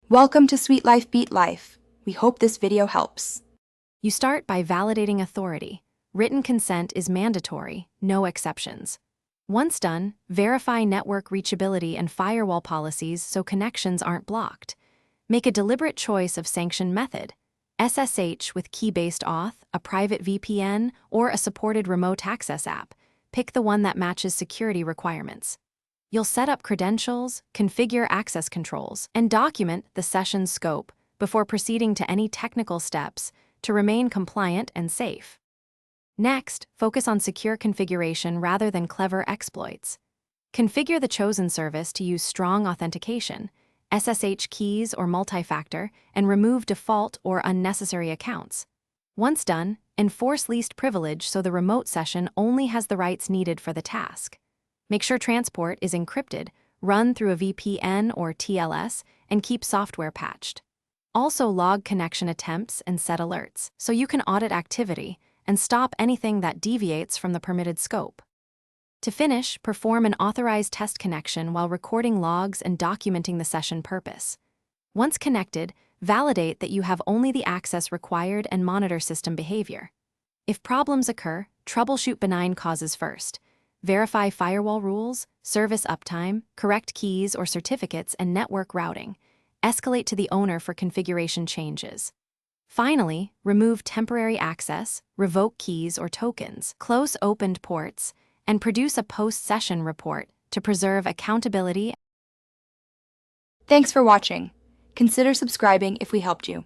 Welcome to Sweet Life Beat Life. We hope this video helps. You start by validating authority. Written consent is mandatory, no exceptions. Once done, verify network reachability and firewall policies so connections aren't blocked. Make a deliberate choice of sanction method: SSH with key-based auth, a private VPN, or a supported remote access app. Pick the one that matches security requirements. You'll set up credentials, configure access controls, and document the session's scope before proceeding to any technical steps to remain compliant and safe. Next, focus on secure configuration rather than clever exploits. Configure the chosen service to use strong authentication, SSH keys or multi-factor, and remove default or unnecessary accounts. Once done, enforce least privilege so the remote session only has the rights needed for the task. Make sure transport is encrypted, run through a VPN or TLS, and keep software patched. Also log connection attempts and set alerts so you can audit activity and stop anything that deviates from the permitted scope. To finish, perform an authorized test connection while recording logs and documenting the session purpose. Once connected, validate that you have only the access required and monitor system behavior. If problems occur, troubleshoot benign causes first. Verify firewall rules, service uptime, correct keys or certificates, and network routing. Escalate to the owner for configuration changes. Finally, remove temporary access, revoke keys or tokens, close opened ports, and produce a post-session report to preserve accountability. Thanks for watching. Consider subscribing if we helped you.